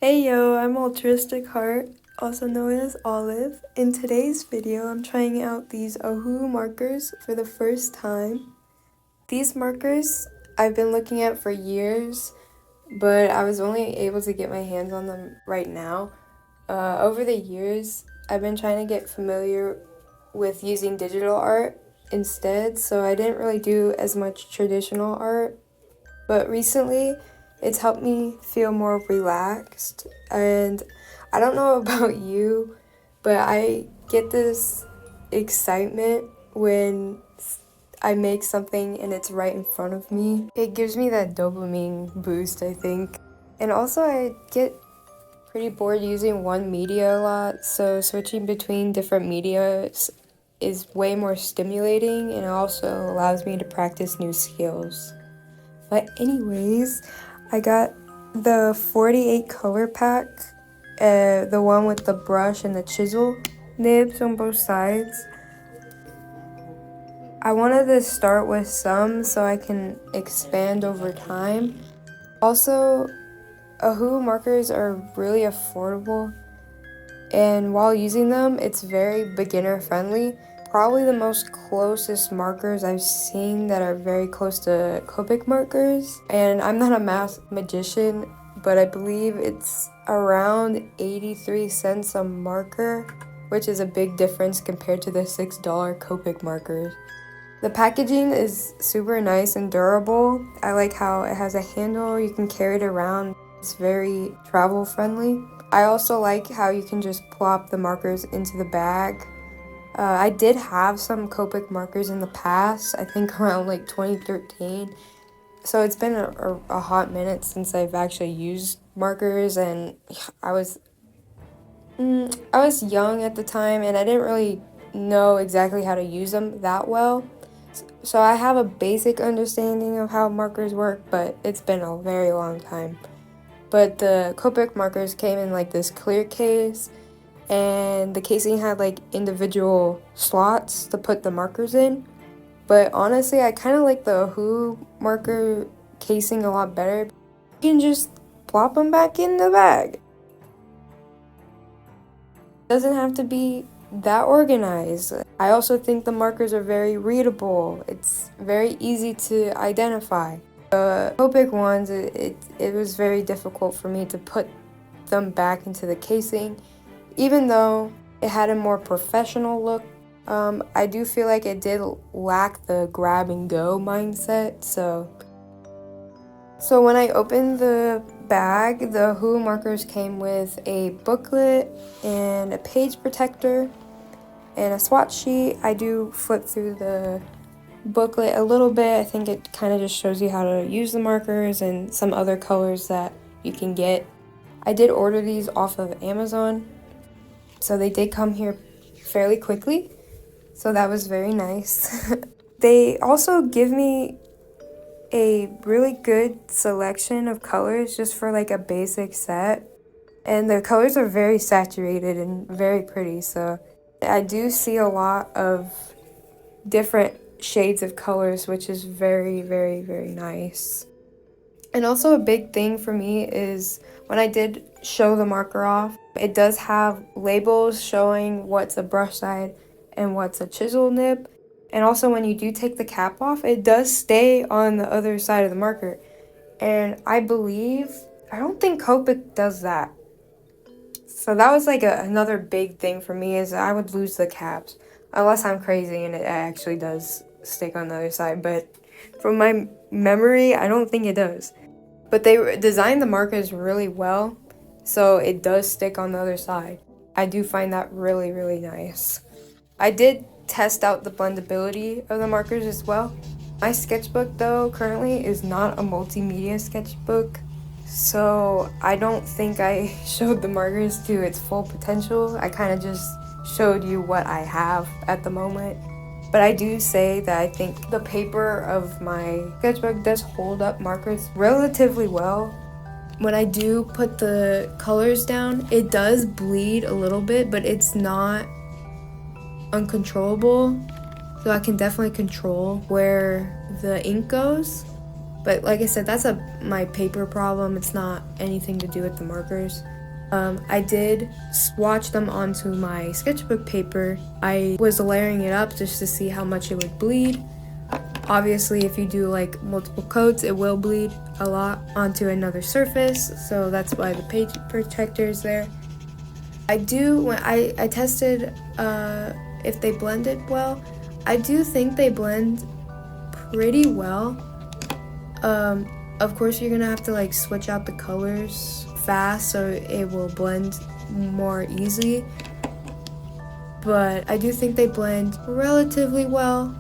Hey yo, I'm Altruistic Heart, also known as Olive. In today's video, I'm trying out these Ohuhu markers for the first time. These markers I've been looking at for years, but I was only able to get my hands on them right now. Over the years, I've been trying to get familiar with using digital art instead, so I didn't really do as much traditional art. But recently, it's helped me feel more relaxed. And I don't know about you, but I get this excitement when I make something and it's right in front of me. It gives me that dopamine boost, I think. And also, I get pretty bored using one media a lot, so switching between different media is way more stimulating, and it also allows me to practice new skills. But anyways, I got the 48 color pack, the one with the brush and the chisel nibs on both sides. I wanted to start with some so I can expand over time. Also, Ohuhu markers are really affordable, and while using them, it's very beginner friendly. Probably the most closest markers I've seen that are very close to Copic markers. And I'm not a math magician, but I believe it's around 83 cents a marker, which is a big difference compared to the $6 Copic markers. The packaging is super nice and durable. I like how it has a handle, you can carry it around. It's very travel friendly. I also like how you can just plop the markers into the bag. I did have some Copic markers in the past, I think around like 2013. So it's been a hot minute since I've actually used markers, and I was young at the time and I didn't really know exactly how to use them that well. So I have a basic understanding of how markers work, but it's been a very long time. But the Copic markers came in like this clear case, and the casing had like individual slots to put the markers in. But honestly, I kind of like the Ohuhu marker casing a lot better. You can just plop them back in the bag. It doesn't have to be that organized. I also think the markers are very readable. It's very easy to identify. The Copic ones, it was very difficult for me to put them back into the casing. Even though it had a more professional look, I do feel like it did lack the grab and go mindset. So when I opened the bag, the Ohuhu markers came with a booklet and a page protector and a swatch sheet. I do flip through the booklet a little bit. I think it kind of just shows you how to use the markers and some other colors that you can get. I did order these off of Amazon, so they did come here fairly quickly, so that was very nice. They also give me a really good selection of colors just for like a basic set, and the colors are very saturated and very pretty, so I do see a lot of different shades of colors, which is very, very, very nice. And also a big thing for me is when I did show the marker off, it does have labels showing what's a brush side and what's a chisel nib. And also when you do take the cap off, it does stay on the other side of the marker. And I don't think Copic does that. So that was like another big thing for me, is I would lose the caps. Unless I'm crazy and it actually does stick on the other side. But from my memory, I don't think it does. But they designed the markers really well, so it does stick on the other side. I do find that really, really nice. I did test out the blendability of the markers as well. My sketchbook, though, currently is not a multimedia sketchbook, so I don't think I showed the markers to its full potential. I kind of just showed you what I have at the moment. But I do say that I think the paper of my sketchbook does hold up markers relatively well. When I do put the colors down, it does bleed a little bit, but it's not uncontrollable. So I can definitely control where the ink goes. But like I said, that's my paper problem. It's not anything to do with the markers. I did swatch them onto my sketchbook paper. I was layering it up just to see how much it would bleed. Obviously, if you do like multiple coats, it will bleed a lot onto another surface, so that's why the page protector is there. When I tested if they blended well. I do think they blend pretty well. Of course, you're gonna have to like switch out the colors fast so it will blend more easily, but I do think they blend relatively well.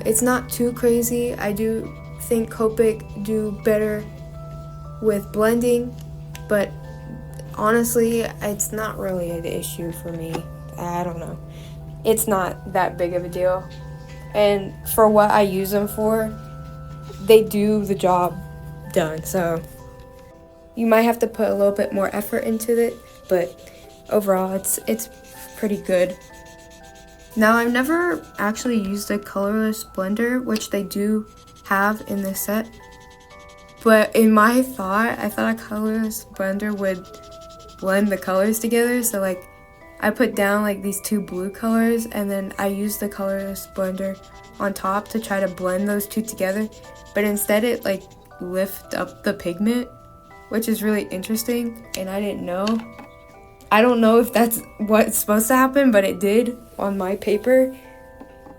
It's not too crazy. I do think Copic do better with blending, but honestly, it's not really an issue for me. I don't know. It's not that big of a deal. And for what I use them for, they do the job done. So you might have to put a little bit more effort into it, but overall it's pretty good. Now, I've never actually used a colorless blender, which they do have in this set. But in my thought, I thought a colorless blender would blend the colors together. So like I put down like these two blue colors and then I used the colorless blender on top to try to blend those two together. But instead it like lift up the pigment, which is really interesting, and I didn't know. I don't know if that's what's supposed to happen, but it did on my paper,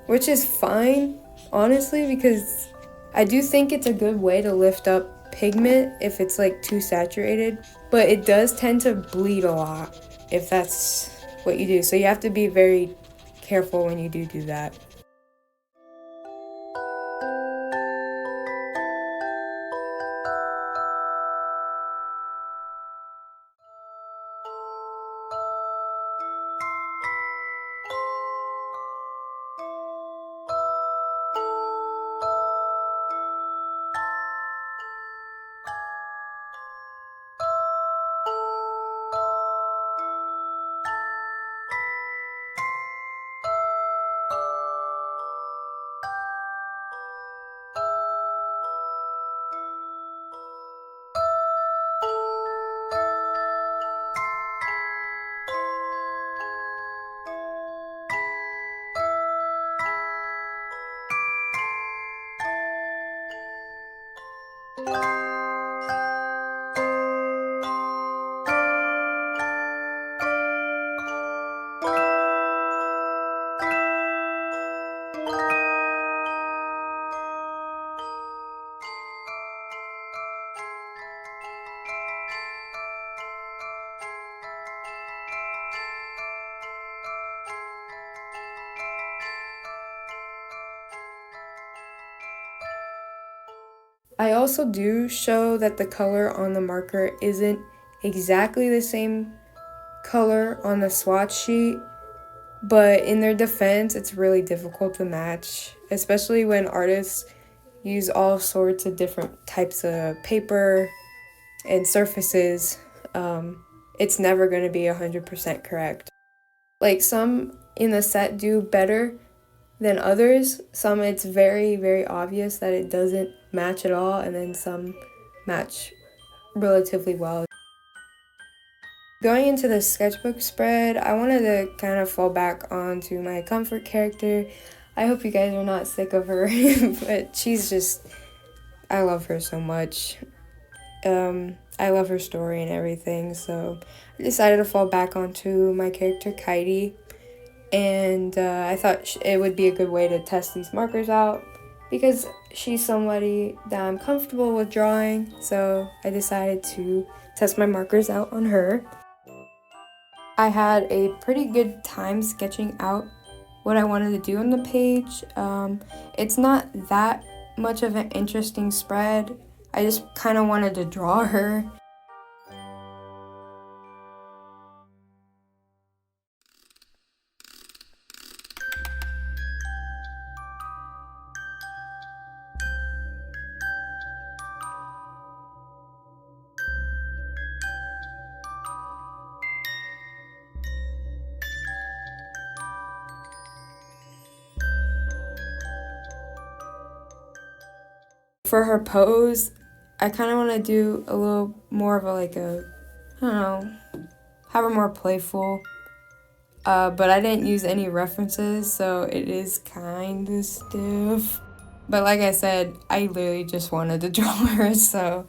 which is fine, honestly, because I do think it's a good way to lift up pigment if it's like too saturated, but it does tend to bleed a lot if that's what you do. So you have to be very careful when you do that. I also do show that the color on the marker isn't exactly the same color on the swatch sheet, but in their defense, it's really difficult to match, especially when artists use all sorts of different types of paper and surfaces. It's never going to be 100% correct. Like some in the set do better than others. Some it's very, very obvious that it doesn't match at all, and then some match relatively well. Going into the sketchbook spread, I wanted to kind of fall back onto my comfort character. I hope you guys are not sick of her, but she's just, I love her so much. I love her story and everything, so I decided to fall back onto my character Kaidi. And I thought it would be a good way to test these markers out because she's somebody that I'm comfortable with drawing, so I decided to test my markers out on her. I had a pretty good time sketching out what I wanted to do on the page. It's not that much of an interesting spread. I just kind of wanted to draw her. For her pose, I kind of want to do a little more of I don't know, have her more playful. But I didn't use any references, so it is kind of stiff. But like I said, I literally just wanted to draw her, so.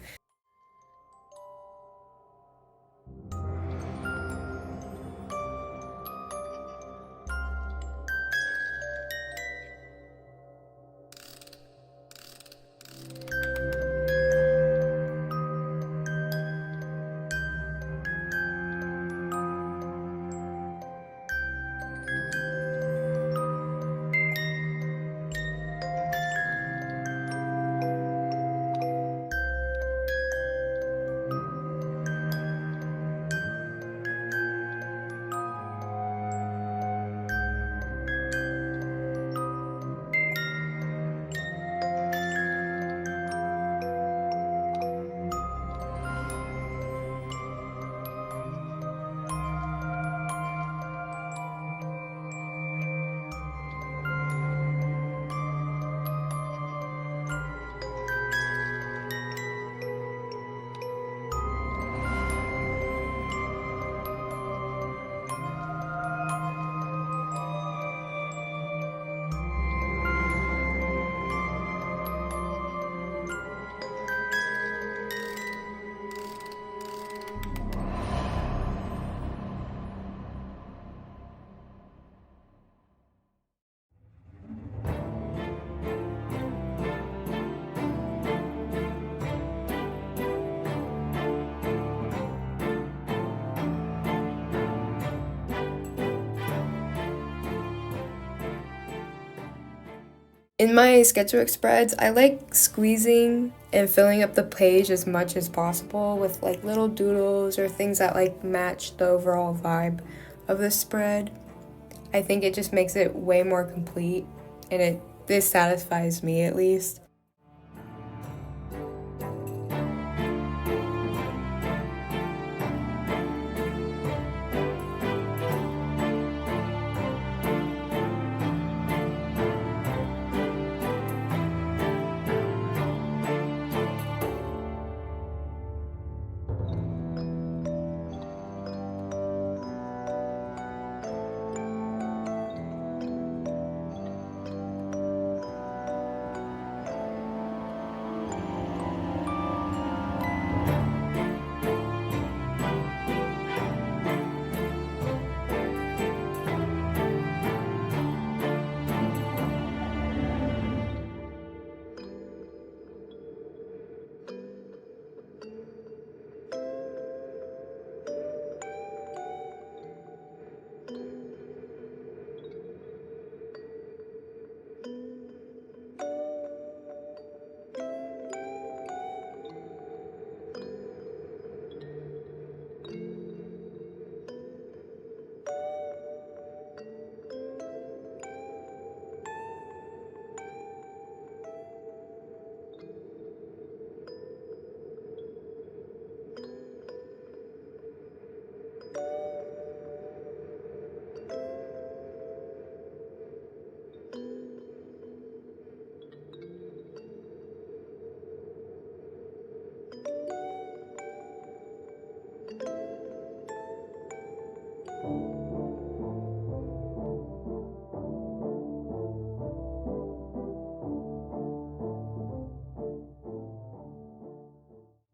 In my sketchbook spreads, I like squeezing and filling up the page as much as possible with like little doodles or things that like match the overall vibe of the spread. I think it just makes it way more complete, and this satisfies me at least.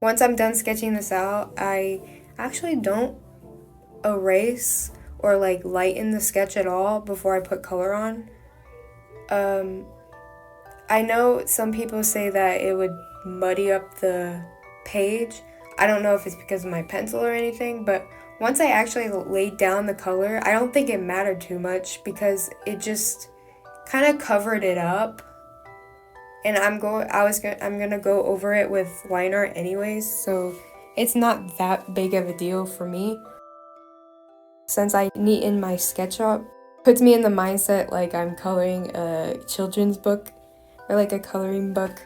Once I'm done sketching this out, I actually don't erase or like lighten the sketch at all before I put color on. I know some people say that it would muddy up the page. I don't know if it's because of my pencil or anything, but once I actually laid down the color, I don't think it mattered too much because it just kind of covered it up. And I'm gonna go over it with line art anyways, so it's not that big of a deal for me. Since I neaten my sketch up, puts me in the mindset like I'm coloring a children's book or like a coloring book.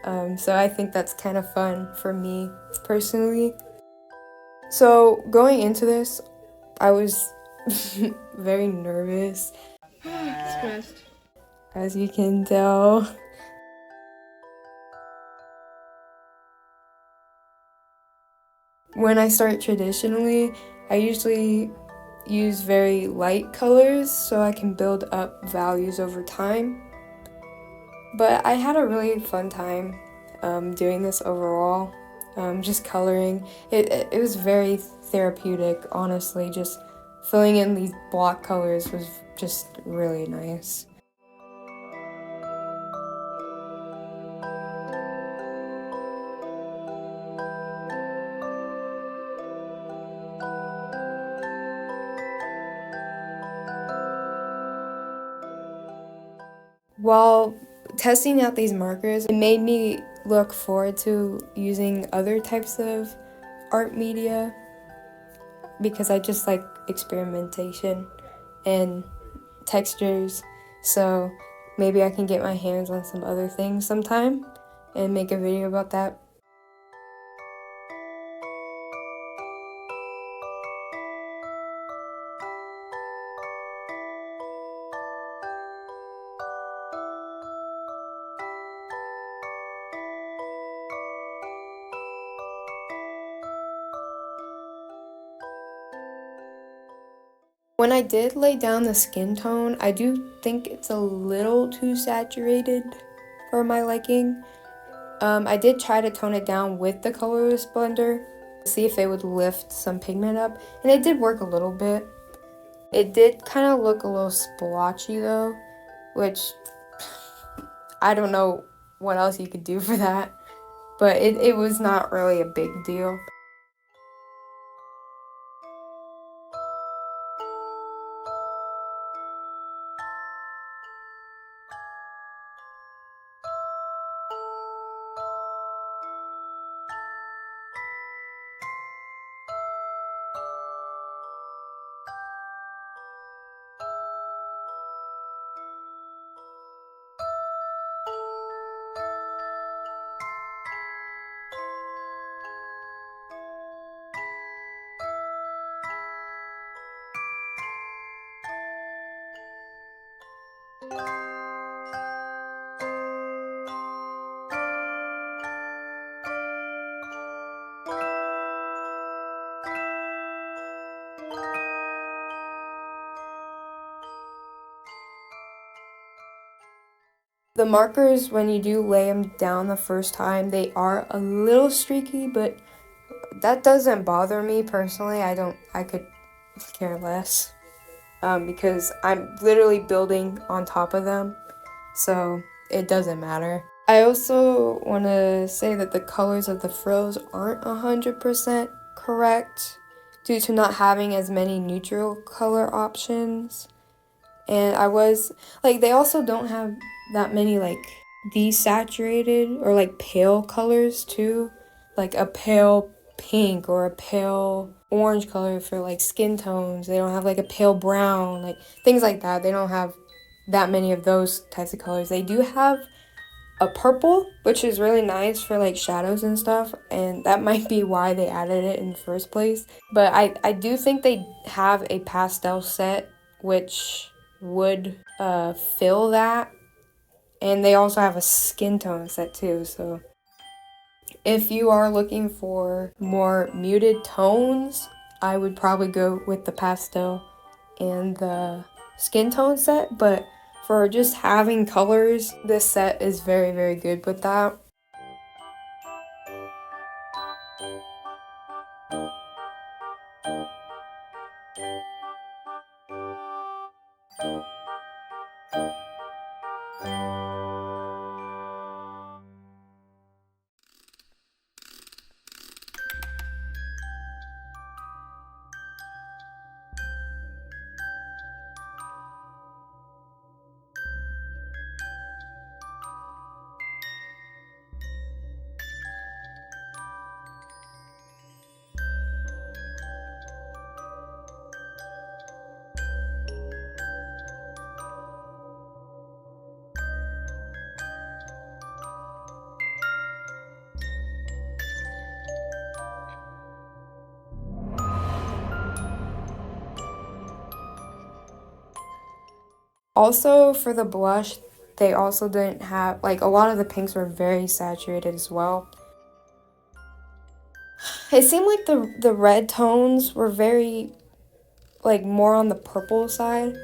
So I think that's kind of fun for me personally. So going into this, I was very nervous, Stressed. as you can tell. When I start traditionally, I usually use very light colors so I can build up values over time. But I had a really fun time doing this overall, just coloring. It was very therapeutic, honestly. Just filling in these block colors was just really nice. While testing out these markers, it made me look forward to using other types of art media because I just like experimentation and textures. So maybe I can get my hands on some other things sometime and make a video about that. When I did lay down the skin tone, I do think it's a little too saturated for my liking. I did try to tone it down with the colorless blender, see if it would lift some pigment up, and it did work a little bit. It did kind of look a little splotchy though, which I don't know what else you could do for that, but it was not really a big deal. The markers, when you do lay them down the first time, they are a little streaky, but that doesn't bother me personally. I could care less because I'm literally building on top of them, so it doesn't matter. I also want to say that the colors of the frills aren't 100% correct due to not having as many neutral color options. And they also don't have that many, desaturated or, pale colors, too. Like, a pale pink or a pale orange color for, skin tones. They don't have, a pale brown, things like that. They don't have that many of those types of colors. They do have a purple, which is really nice for, shadows and stuff, and that might be why they added it in the first place. But I do think they have a pastel set, which would fill that, and they also have a skin tone set too. So if you are looking for more muted tones, I would probably go with the pastel and the skin tone set, but for just having colors, this set is very, very good with that. Also, for the blush, they also didn't have, a lot of the pinks were very saturated as well. it seemed like the red tones were very, like, more on the purple side,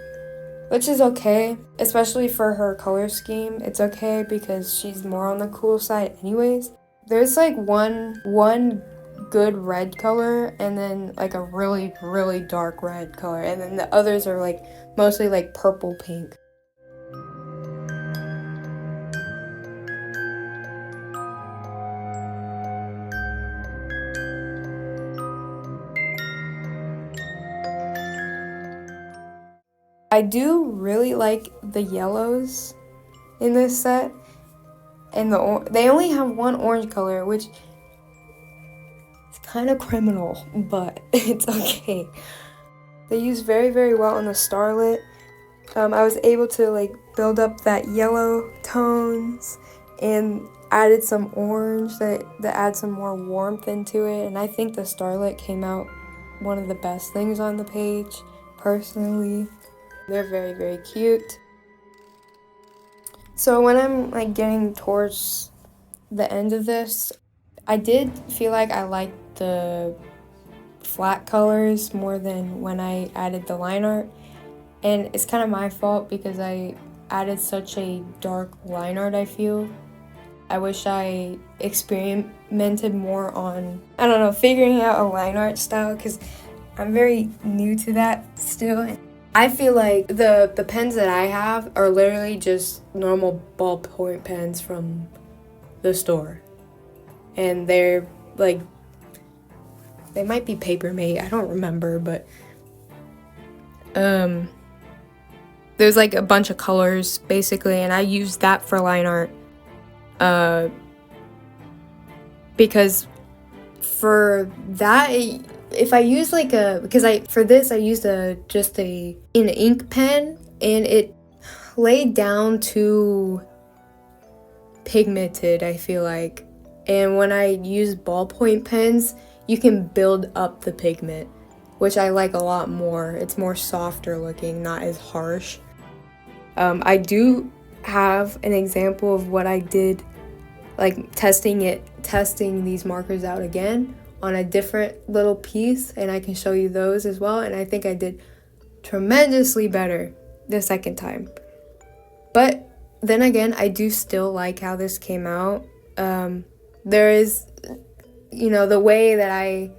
which is okay, especially for her color scheme. It's okay because she's more on the cool side anyways. There's like one good red color and then like a really, really dark red color, and then the others are like mostly like purple pink. I do really like the yellows in this set, and they only have one orange color, which is kind of criminal, but it's okay. They use very, very well on the starlit. I was able to like build up that yellow tones and added some orange that adds some more warmth into it, and I think the starlit came out one of the best things on the page, personally. They're very, very cute. So when I'm like getting towards the end of this, I did feel like I liked the flat colors more than when I added the line art. And it's kind of my fault because I added such a dark line art, I feel. I wish I experimented more on, I don't know, figuring out a line art style, because I'm very new to that still. I feel like the pens that I have are literally just normal ballpoint pens from the store. And they're like, they might be Papermate, I don't remember, but there's like a bunch of colors basically, and I use that for line art because for that, if I use like for this I used just an ink pen, and it laid down too pigmented, I feel like. And when I use ballpoint pens, you can build up the pigment, which I like a lot more. It's more softer looking, not as harsh. I do have an example of what I did, like testing these markers out again on a different little piece, and I can show you those as well. And I think I did tremendously better the second time. But then again, I do still like how this came out. There is, the way that I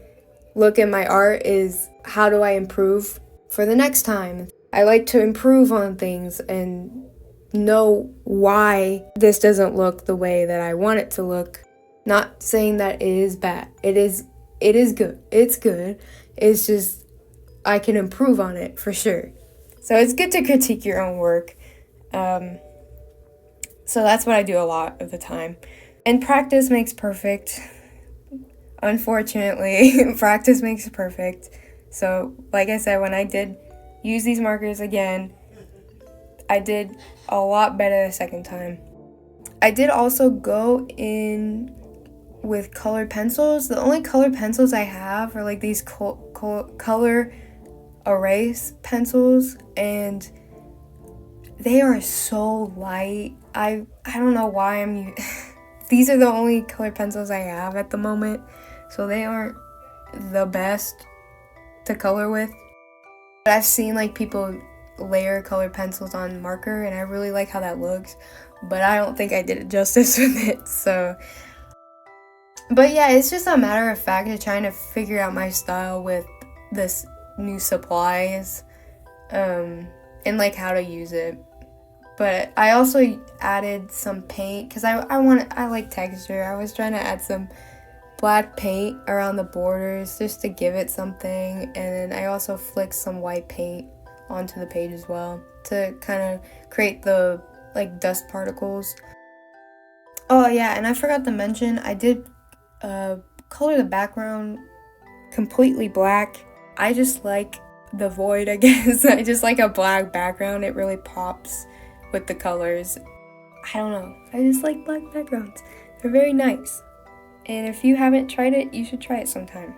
look at my art is, how do I improve for the next time? I like to improve on things and know why this doesn't look the way that I want it to look. Not saying that it is bad. It is good. It's good. It's just, I can improve on it for sure. So it's good to critique your own work. So that's what I do a lot of the time. And practice makes perfect. Unfortunately, practice makes perfect. So like I said, when I did use these markers again, I did a lot better the second time. I did also go in with colored pencils. The only colored pencils I have are like these color erase pencils, and they are so light. I don't know why these are the only colored pencils I have at the moment, so they aren't the best to color with. But I've seen like people layer colored pencils on marker, and I really like how that looks, but I don't think I did it justice with it. So, but yeah, it's just a matter of fact of trying to figure out my style with this new supplies, and like how to use it. But I also added some paint because I like texture. I was trying to add some black paint around the borders just to give it something, and then I also flicked some white paint onto the page as well to kind of create the like dust particles. Oh yeah, and I forgot to mention, I did color the background completely black. I just like the void, I guess. I just like a black background. It really pops with the colors. I don't know. I just like black backgrounds. They're very nice. And if you haven't tried it, you should try it sometime.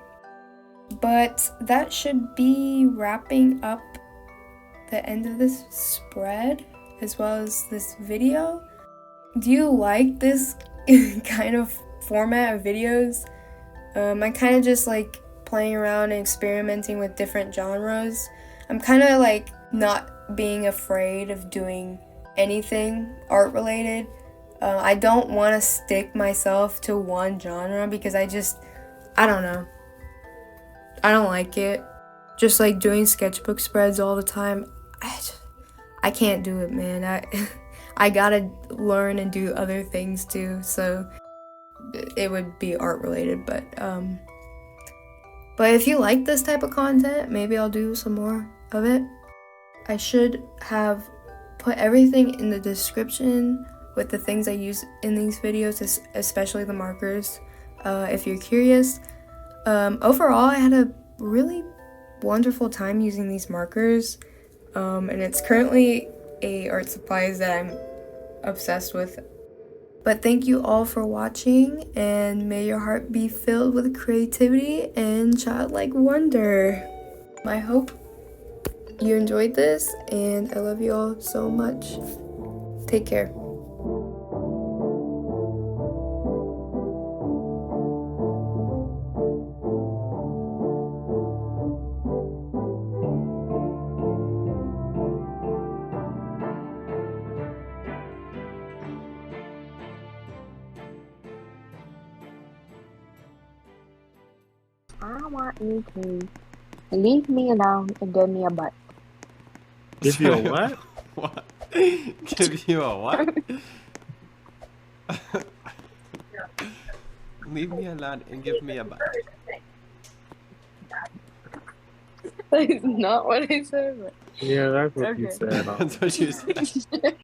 But that should be wrapping up the end of this spread, as well as this video. Do you like this kind of format of videos? I kind of just like playing around and experimenting with different genres. I'm kind of like not being afraid of doing anything art related. I don't want to stick myself to one genre because I don't know. I don't like it. Just like doing sketchbook spreads all the time. I can't do it, man. I gotta learn and do other things too, so it would be art related, but if you like this type of content, maybe I'll do some more of it. I should have put everything in the description with the things I use in these videos, especially the markers, if you're curious. Overall, I had a really wonderful time using these markers, and it's currently a art supplies that I'm obsessed with. But thank you all for watching, and may your heart be filled with creativity and childlike wonder. I hope you enjoyed this, and I love you all so much. Take care. I want you to leave me alone and give me a butt. Give you a what? What? Give you a what? Leave me alone and give me a butt. That's not what I said. Yeah, that's what you Okay. said. That's what you said.